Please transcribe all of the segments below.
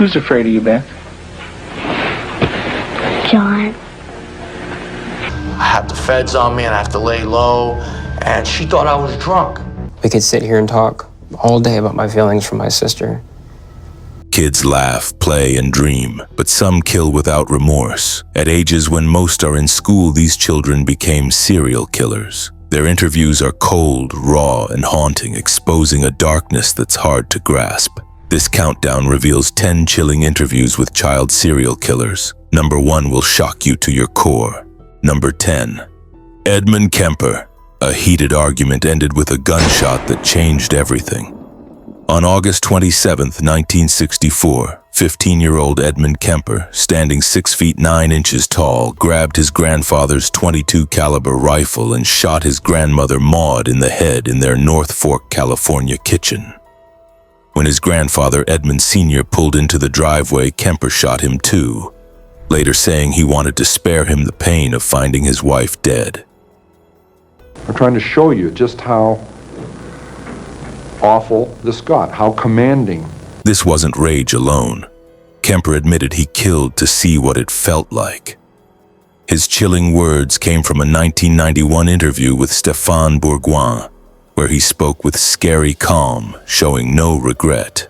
Who's afraid of you, Beth? John. I had the feds on me and I have to lay low, and she thought I was drunk. We could sit here and talk all day about my feelings for my sister. Kids laugh, play, and dream, but some kill without remorse. At ages when most are in school, these children became serial killers. Their interviews are cold, raw, and haunting, exposing a darkness that's hard to grasp. This countdown reveals 10 chilling interviews with child serial killers. Number 1 will shock you to your core. Number 10. Edmund Kemper. A heated argument ended with a gunshot that changed everything. On August 27, 1964, 15-year-old Edmund Kemper, standing 6 feet 9 inches tall, grabbed his grandfather's .22 caliber rifle and shot his grandmother Maud in the head in their North Fork, California kitchen. When his grandfather Edmund Sr. pulled into the driveway, Kemper shot him too, later saying he wanted to spare him the pain of finding his wife dead. I'm trying to show you just how awful this got, how commanding. This wasn't rage alone. Kemper admitted he killed to see what it felt like. His chilling words came from a 1991 interview with Stéphane Bourgoin, where he spoke with scary calm, showing no regret.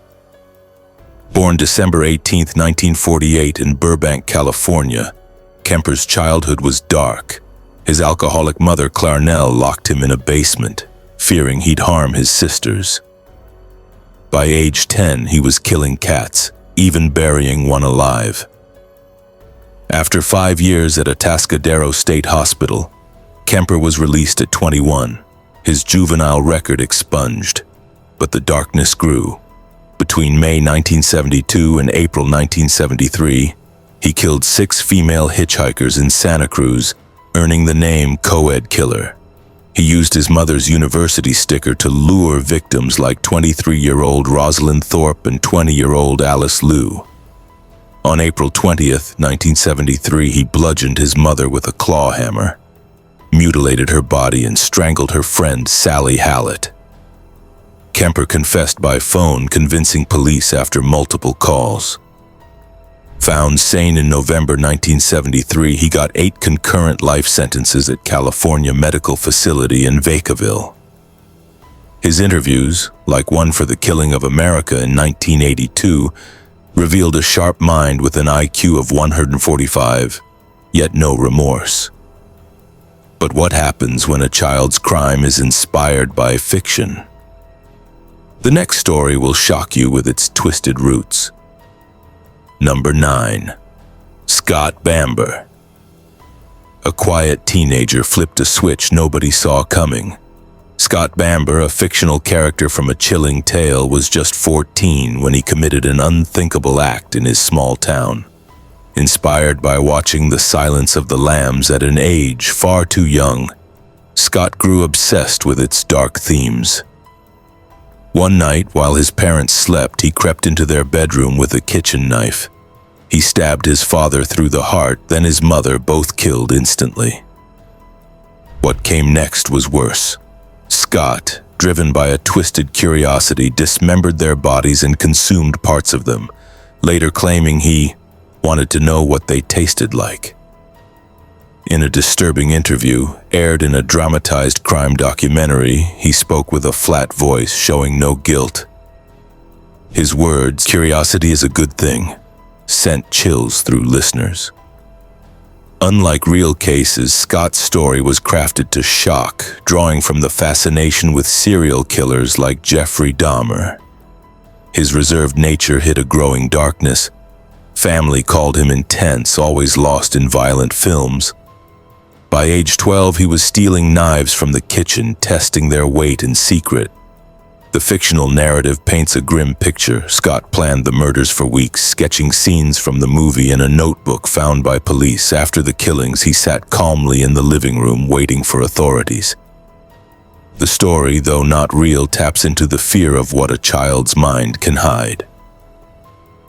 Born December 18, 1948 in Burbank, California, Kemper's childhood was dark. His alcoholic mother, Clarnell, locked him in a basement, fearing he'd harm his sisters. By age 10, he was killing cats, even burying one alive. After 5 years at Atascadero State Hospital, Kemper was released at 21, his juvenile record expunged. But the darkness grew. Between May 1972 and April 1973, he killed 6 female hitchhikers in Santa Cruz, earning the name Co-Ed Killer. He used his mother's university sticker to lure victims like 23-year-old Rosalind Thorpe and 20-year-old Alice Liu. On April 20th, 1973, he bludgeoned his mother with a claw hammer, mutilated her body, and strangled her friend Sally Hallett. Kemper confessed by phone, convincing police after multiple calls. Found sane in November 1973, he got 8 concurrent life sentences at California Medical Facility in Vacaville. His interviews, like one for the killing of America in 1982, revealed a sharp mind with an IQ of 145, yet no remorse. But what happens when a child's crime is inspired by fiction? The next story will shock you with its twisted roots. Number 9. Scott Bamber. A quiet teenager flipped a switch nobody saw coming. Scott Bamber, a fictional character from a chilling tale, was just 14 when he committed an unthinkable act in his small town. Inspired by watching The Silence of the Lambs at an age far too young, Scott grew obsessed with its dark themes. One night, while his parents slept, he crept into their bedroom with a kitchen knife. He stabbed his father through the heart, then his mother, both killed instantly. What came next was worse. Scott, driven by a twisted curiosity, dismembered their bodies and consumed parts of them, later claiming he wanted to know what they tasted like. In a disturbing interview, aired in a dramatized crime documentary, he spoke with a flat voice, showing no guilt. His words, "Curiosity is a good thing," sent chills through listeners. Unlike real cases, Scott's story was crafted to shock, drawing from the fascination with serial killers like Jeffrey Dahmer. His reserved nature hid a growing darkness. Family called him intense, always lost in violent films. By age 12, he was stealing knives from the kitchen, testing their weight in secret. The fictional narrative paints a grim picture. Scott planned the murders for weeks, sketching scenes from the movie in a notebook found by police. After the killings, he sat calmly in the living room, waiting for authorities. The story, though not real, taps into the fear of what a child's mind can hide.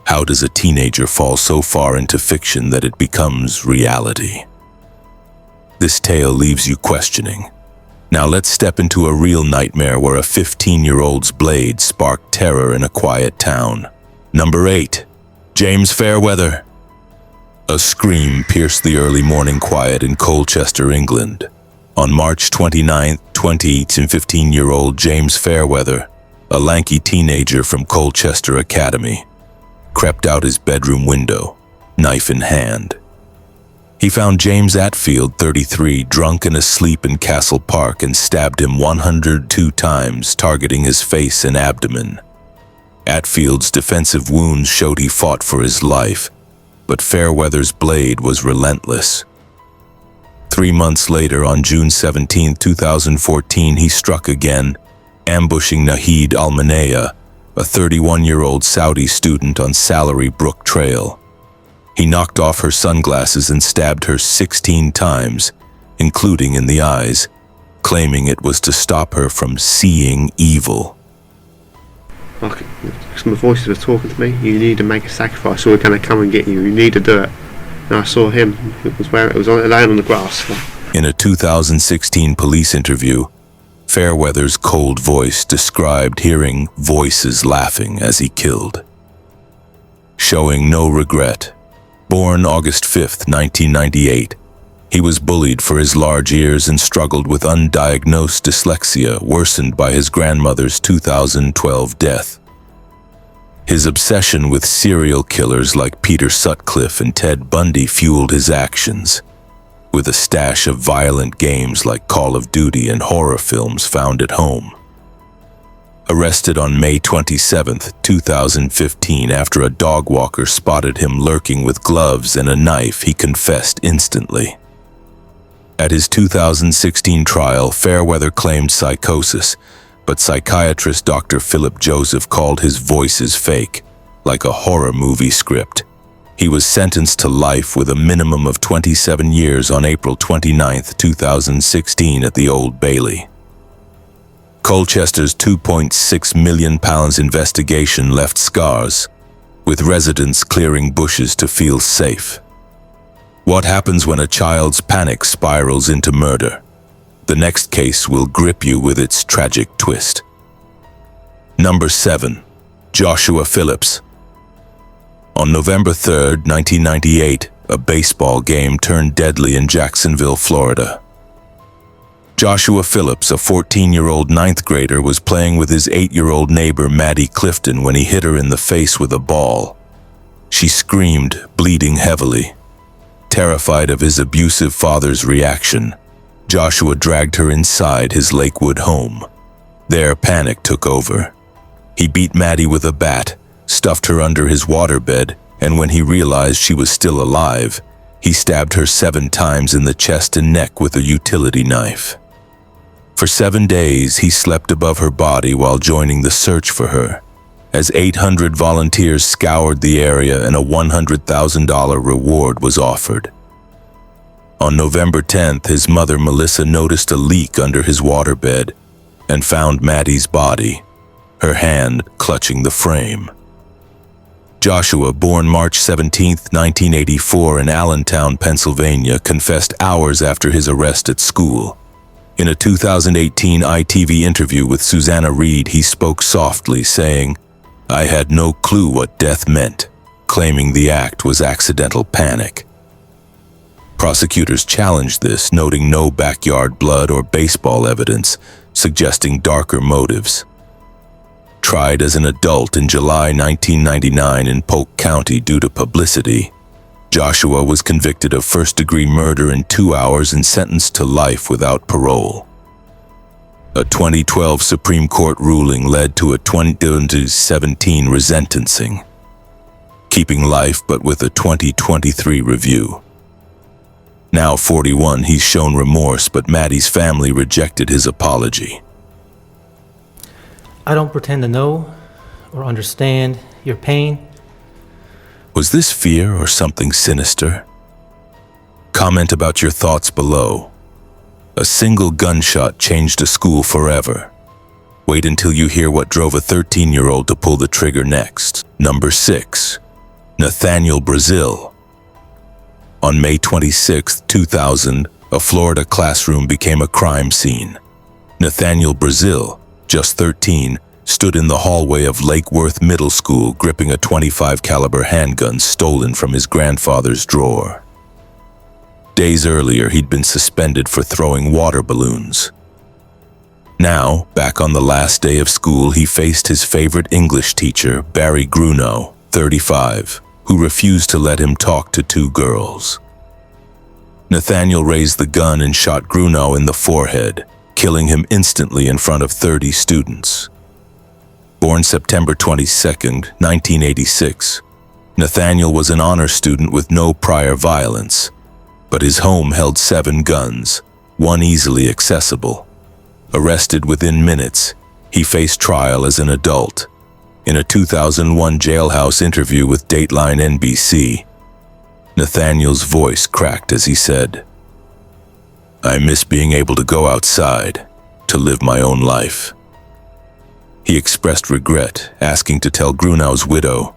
How does a teenager fall so far into fiction that it becomes reality? This tale leaves you questioning. Now let's step into a real nightmare where a 15-year-old's blade sparked terror in a quiet town. Number 8. James Fairweather! A scream pierced the early morning quiet in Colchester, England. On March 29th, 15-year-old James Fairweather, a lanky teenager from Colchester Academy, crept out his bedroom window, knife in hand. He found James Atfield, 33, drunk and asleep in Castle Park and stabbed him 102 times, targeting his face and abdomen. Atfield's defensive wounds showed he fought for his life, but Fairweather's blade was relentless. 3 months later, on June 17, 2014, he struck again, ambushing Nahid Al-Manaya, a 31-year-old Saudi student on Salary Brook Trail. He knocked off her sunglasses and stabbed her 16 times, including in the eyes, claiming it was to stop her from seeing evil. Some voices were talking to me. You need to make a sacrifice, or we're going to come and get you. You need to do it. And I saw him. It was laying on the grass. In a 2016 police interview, Fairweather's cold voice described hearing voices laughing as he killed. Showing no regret, born August 5, 1998, he was bullied for his large ears and struggled with undiagnosed dyslexia worsened by his grandmother's 2012 death. His obsession with serial killers like Peter Sutcliffe and Ted Bundy fueled his actions, with a stash of violent games like Call of Duty and horror films found at home. Arrested on May 27, 2015, after a dog walker spotted him lurking with gloves and a knife, he confessed instantly. At his 2016 trial, Fairweather claimed psychosis, but psychiatrist Dr. Philip Joseph called his voices fake, like a horror movie script. He was sentenced to life with a minimum of 27 years on April 29, 2016 at the Old Bailey. Colchester's £2.6 million investigation left scars, with residents clearing bushes to feel safe. What happens when a child's panic spirals into murder? The next case will grip you with its tragic twist. Number 7. Joshua Phillips. On November 3, 1998, a baseball game turned deadly in Jacksonville, Florida. Joshua Phillips, a 14-year-old ninth grader, was playing with his 8-year-old neighbor Maddie Clifton when he hit her in the face with a ball. She screamed, bleeding heavily. Terrified of his abusive father's reaction, Joshua dragged her inside his Lakewood home. There, panic took over. He beat Maddie with a bat, stuffed her under his waterbed, and when he realized she was still alive, he stabbed her 7 times in the chest and neck with a utility knife. For 7 days, he slept above her body while joining the search for her, as 800 volunteers scoured the area and a $100,000 reward was offered. On November 10th, his mother Melissa noticed a leak under his waterbed and found Maddie's body, her hand clutching the frame. Joshua, born March 17, 1984 in Allentown, Pennsylvania, confessed hours after his arrest at school. In a 2018 ITV interview with Susanna Reid, he spoke softly, saying, "I had no clue what death meant," claiming the act was accidental panic. Prosecutors challenged this, noting no backyard blood or baseball evidence, suggesting darker motives. Tried as an adult in July 1999 in Polk County due to publicity, Joshua was convicted of first-degree murder in 2 hours and sentenced to life without parole. A 2012 Supreme Court ruling led to a 2017 resentencing, keeping life but with a 2023 review. Now 41, he's shown remorse, but Maddie's family rejected his apology. I don't pretend to know or understand your pain. Was this fear or something sinister? Comment about your thoughts below. A single gunshot changed a school forever. Wait until you hear what drove a 13-year-old to pull the trigger next. Number 6. Nathaniel Brazil. On May 26, 2000, a Florida classroom became a crime scene. Nathaniel Brazil, just 13, stood in the hallway of Lake Worth Middle School gripping a .25 caliber handgun stolen from his grandfather's drawer. Days earlier, he'd been suspended for throwing water balloons. Now, back on the last day of school, he faced his favorite English teacher, Barry Grunow, 35, who refused to let him talk to two girls. Nathaniel raised the gun and shot Grunow in the forehead, killing him instantly in front of 30 students. Born September 22, 1986, Nathaniel was an honor student with no prior violence, but his home held 7 guns, one easily accessible. Arrested within minutes, he faced trial as an adult. In a 2001 jailhouse interview with Dateline NBC, Nathaniel's voice cracked as he said, "I miss being able to go outside, to live my own life." He expressed regret, asking to tell Grunow's widow,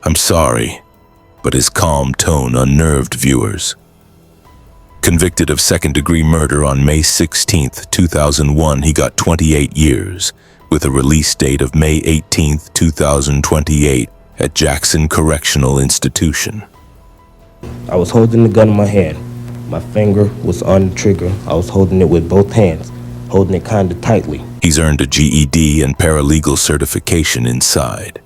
"I'm sorry," but his calm tone unnerved viewers. Convicted of second-degree murder on May 16, 2001, he got 28 years, with a release date of May 18, 2028, at Jackson Correctional Institution. I was holding the gun in my hand. My finger was on the trigger. I was holding it with both hands, holding it kind of tightly. He's earned a GED and paralegal certification inside.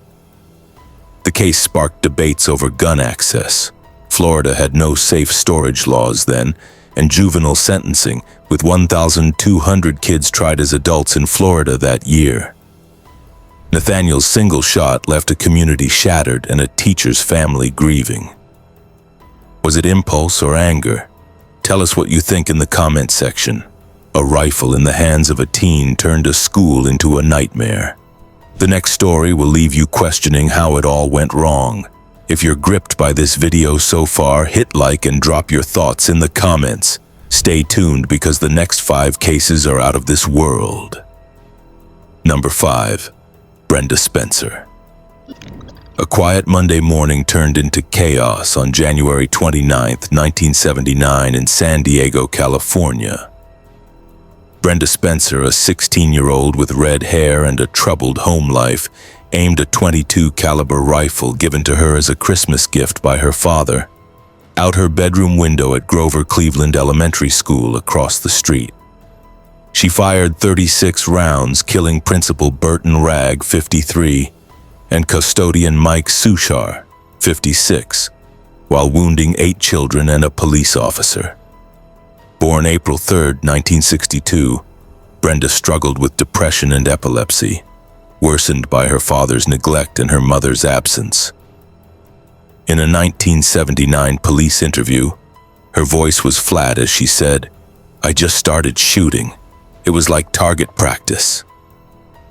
The case sparked debates over gun access. Florida had no safe storage laws then, and juvenile sentencing, with 1,200 kids tried as adults in Florida that year. Nathaniel's single shot left a community shattered and a teacher's family grieving. Was it impulse or anger? Tell us what you think in the comment section. A rifle in the hands of a teen turned a school into a nightmare. The next story will leave you questioning how it all went wrong. If you're gripped by this video so far, hit like and drop your thoughts in the comments. Stay tuned because the next 5 cases are out of this world. Number 5. Brenda Spencer. A quiet Monday morning turned into chaos on January 29, 1979 in San Diego, California. Brenda Spencer, a 16-year-old with red hair and a troubled home life, aimed a .22 caliber rifle given to her as a Christmas gift by her father out her bedroom window at Grover Cleveland Elementary School across the street. She fired 36 rounds, killing Principal Burton Ragg, 53, and custodian Mike Suchar, 56, while wounding 8 children and a police officer. Born April 3, 1962, Brenda struggled with depression and epilepsy, worsened by her father's neglect and her mother's absence. In a 1979 police interview, her voice was flat as she said, "I just started shooting. It was like target practice."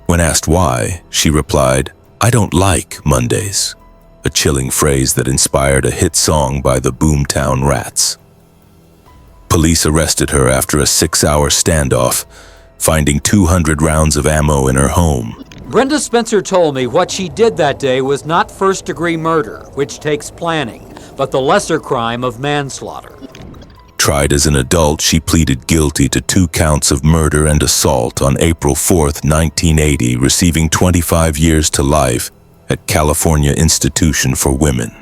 When asked why, she replied, "I don't like Mondays," a chilling phrase that inspired a hit song by the Boomtown Rats. Police arrested her after a 6-hour standoff, finding 200 rounds of ammo in her home. Brenda Spencer told me what she did that day was not first-degree murder, which takes planning, but the lesser crime of manslaughter. Tried as an adult, she pleaded guilty to 2 counts of murder and assault on April 4, 1980, receiving 25 years to life at California Institution for Women.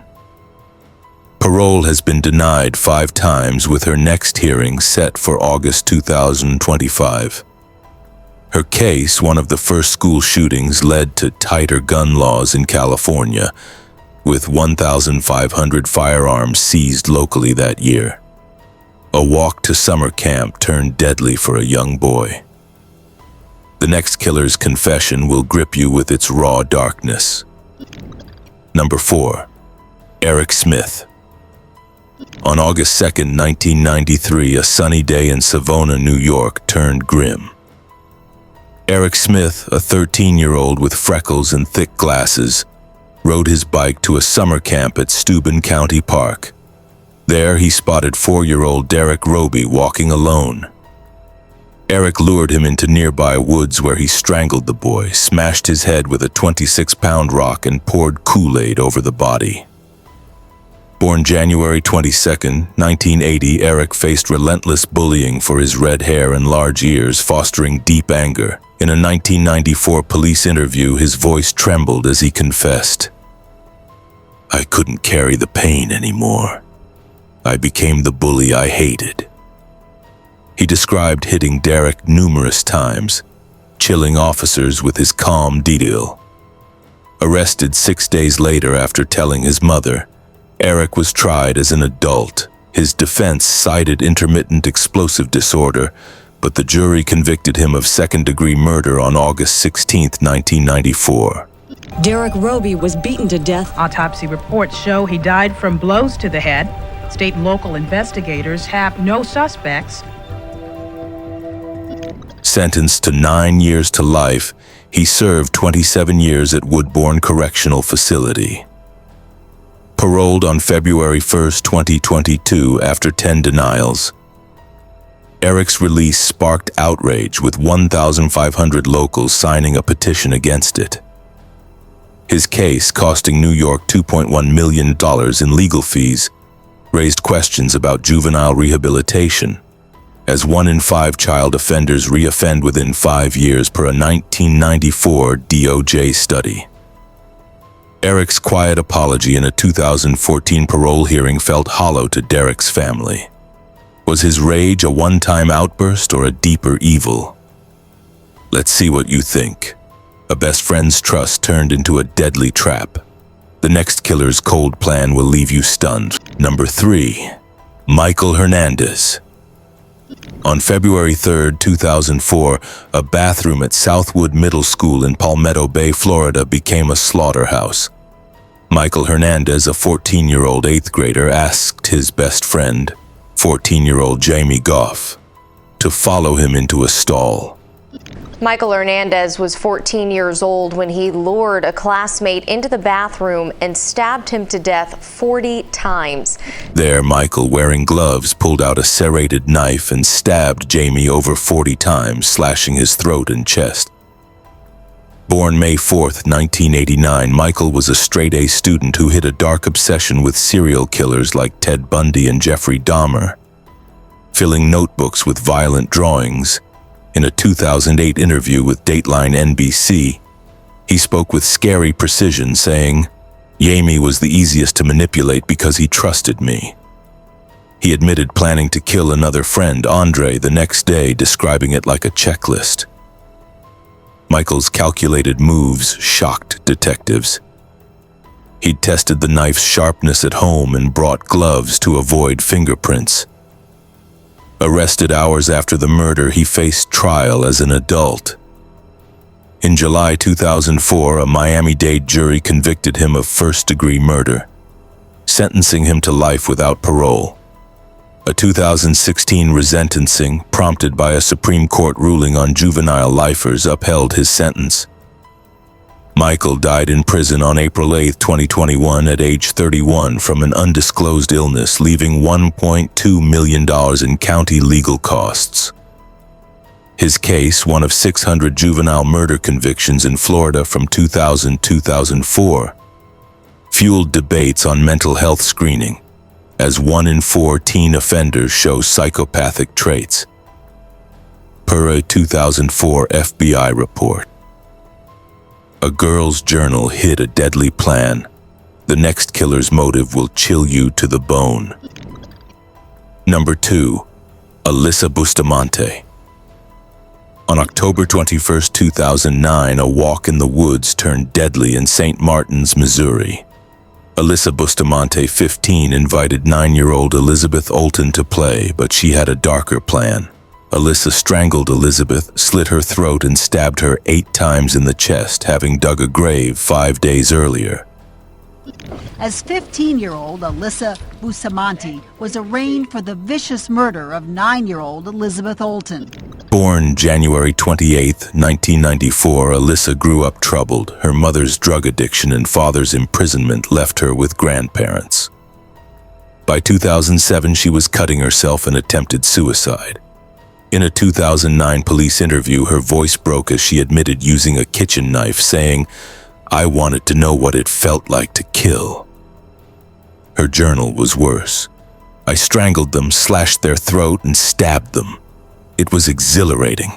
Parole has been denied 5 times, with her next hearing set for August 2025. Her case, one of the first school shootings, led to tighter gun laws in California, with 1,500 firearms seized locally that year. A walk to summer camp turned deadly for a young boy. The next killer's confession will grip you with its raw darkness. Number 4. Eric Smith. On August 2, 1993, a sunny day in Savona, New York, turned grim. Eric Smith, a 13-year-old with freckles and thick glasses, rode his bike to a summer camp at Steuben County Park. There, he spotted 4-year-old Derek Roby walking alone. Eric lured him into nearby woods where he strangled the boy, smashed his head with a 26-pound rock, and poured Kool-Aid over the body. Born January 22, 1980, Eric faced relentless bullying for his red hair and large ears, fostering deep anger. In a 1994 police interview, his voice trembled as he confessed, "I couldn't carry the pain anymore. I became the bully I hated." He described hitting Derek numerous times, chilling officers with his calm detail. Arrested 6 days later after telling his mother, Eric was tried as an adult. His defense cited intermittent explosive disorder, but the jury convicted him of second-degree murder on August 16, 1994. Derek Roby was beaten to death. Autopsy reports show he died from blows to the head. State and local investigators have no suspects. Sentenced to 9 years to life, he served 27 years at Woodbourne Correctional Facility. Paroled on February 1, 2022, after 10 denials. Eric's release sparked outrage, with 1,500 locals signing a petition against it. His case, costing New York $2.1 million in legal fees, raised questions about juvenile rehabilitation, as 1 in 5 child offenders reoffend within 5 years per a 1994 DOJ study. Eric's quiet apology in a 2014 parole hearing felt hollow to Derek's family. Was his rage a one-time outburst or a deeper evil? Let's see what you think. A best friend's trust turned into a deadly trap. The next killer's cold plan will leave you stunned. Number 3. Michael Hernandez. On February 3, 2004, a bathroom at Southwood Middle School in Palmetto Bay, Florida, became a slaughterhouse. Michael Hernandez, a 14-year-old 8th grader, asked his best friend, 14-year-old Jamie Goff, to follow him into a stall. Michael Hernandez was 14 years old when he lured a classmate into the bathroom and stabbed him to death 40 times. There, Michael, wearing gloves, pulled out a serrated knife and stabbed Jamie over 40 times, slashing his throat and chest. Born May 4, 1989, Michael was a straight-A student who had a dark obsession with serial killers like Ted Bundy and Jeffrey Dahmer, filling notebooks with violent drawings. In a 2008 interview with Dateline NBC, he spoke with scary precision, saying, "Jamie was the easiest to manipulate because he trusted me." He admitted planning to kill another friend, Andre, the next day, describing it like a checklist. Michael's calculated moves shocked detectives. He'd tested the knife's sharpness at home and brought gloves to avoid fingerprints. Arrested hours after the murder, he faced trial as an adult. In July 2004, a Miami-Dade jury convicted him of first-degree murder, sentencing him to life without parole. A 2016 resentencing, prompted by a Supreme Court ruling on juvenile lifers, upheld his sentence. Michael died in prison on April 8, 2021, at age 31 from an undisclosed illness, leaving $1.2 million in county legal costs. His case, one of 600 juvenile murder convictions in Florida from 2000-2004, fueled debates on mental health screening, as 1 in 4 teen offenders show psychopathic traits, per a 2004 FBI report. A girl's journal hid a deadly plan. The next killer's motive will chill you to the bone. Number 2. Alyssa Bustamante. On October 21, 2009, a walk in the woods turned deadly in St. Martins, Missouri. Alyssa Bustamante, 15, invited 9-year-old Elizabeth Olton to play, but she had a darker plan. Alyssa strangled Elizabeth, slit her throat, and stabbed her 8 times in the chest, having dug a grave 5 days earlier. As 15-year-old Alyssa Bustamante was arraigned for the vicious murder of 9-year-old Elizabeth Olton. Born January 28, 1994, Alyssa grew up troubled. Her mother's drug addiction and father's imprisonment left her with grandparents. By 2007, she was cutting herself and attempted suicide. In a 2009 police interview, her voice broke as she admitted using a kitchen knife, saying, "I wanted to know what it felt like to kill." Her Her journal was worse. I strangled them, slashed their throat, and stabbed them. It was exhilarating.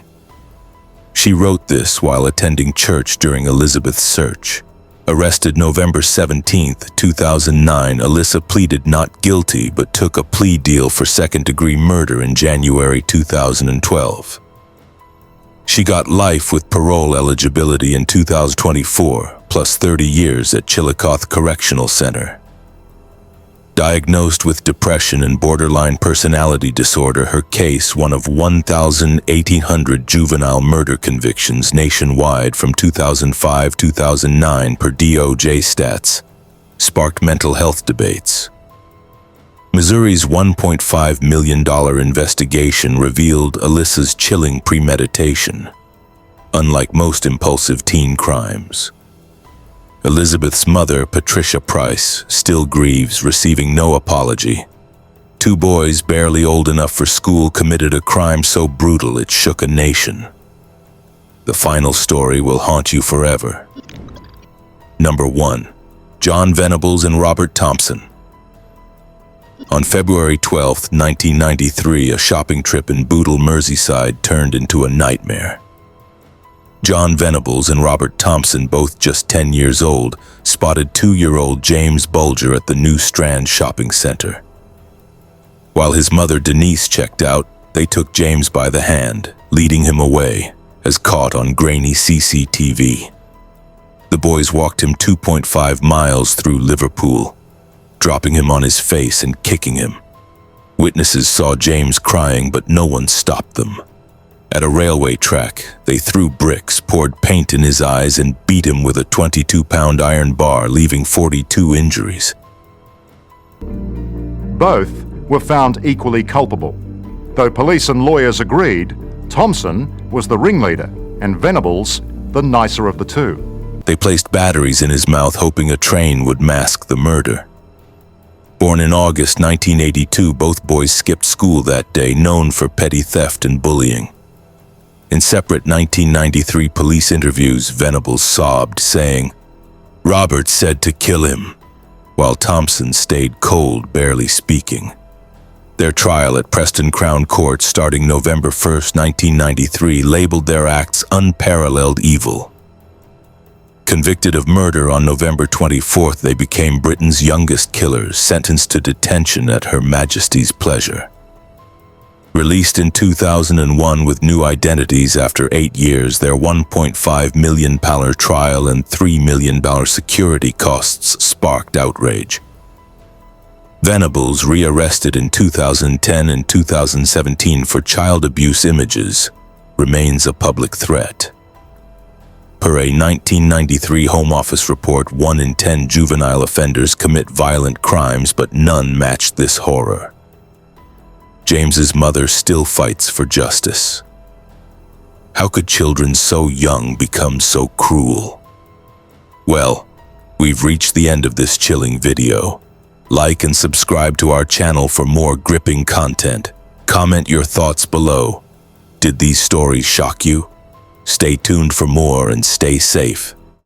She wrote this while attending church during Elizabeth's search. Arrested November 17, 2009, Alyssa pleaded not guilty but took a plea deal for second-degree murder in January 2012. She got life with parole eligibility in 2024, plus 30 years at Chillicothe Correctional Center. Diagnosed with depression and borderline personality disorder, her case, one of 1,800 juvenile murder convictions nationwide from 2005-2009 per DOJ stats, sparked mental health debates. Missouri's $1.5 million investigation revealed Alyssa's chilling premeditation, unlike most impulsive teen crimes. Elizabeth's mother, Patricia Price, still grieves, receiving no apology. Two boys, barely old enough for school, committed a crime so brutal it shook a nation. The final story will haunt you forever. Number 1. John Venables and Robert Thompson. On February 12, 1993, a shopping trip in Bootle, Merseyside turned into a nightmare. John Venables and Robert Thompson, both just 10 years old, spotted 2-year-old James Bulger at the New Strand shopping center. While his mother Denise checked out, they took James by the hand, leading him away, as caught on grainy CCTV. The boys walked him 2.5 miles through Liverpool, dropping him on his face and kicking him. Witnesses saw James crying, but no one stopped them. At a railway track, they threw bricks, poured paint in his eyes, and beat him with a 22-pound iron bar, leaving 42 injuries. Both were found equally culpable. Though police and lawyers agreed, Thompson was the ringleader and Venables the nicer of the two. They placed batteries in his mouth, hoping a train would mask the murder. Born in August 1982, both boys skipped school that day, known for petty theft and bullying. In separate 1993 police interviews, Venables sobbed, saying, "Robert said to kill him," while Thompson stayed cold, barely speaking. Their trial at Preston Crown Court, starting November 1, 1993, labeled their acts unparalleled evil. Convicted of murder on November 24, they became Britain's youngest killers, sentenced to detention at Her Majesty's pleasure. Released in 2001 with new identities after 8 years, their $1.5 million trial and $3 million security costs sparked outrage. Venables, rearrested in 2010 and 2017 for child abuse images, remains a public threat. Per a 1993 Home Office report, 1 in 10 juvenile offenders commit violent crimes, but none matched this horror. James's mother still fights for justice. How could children so young become so cruel? Well, we've reached the end of this chilling video. Like and subscribe to our channel for more gripping content. Comment your thoughts below. Did these stories shock you? Stay tuned for more and stay safe.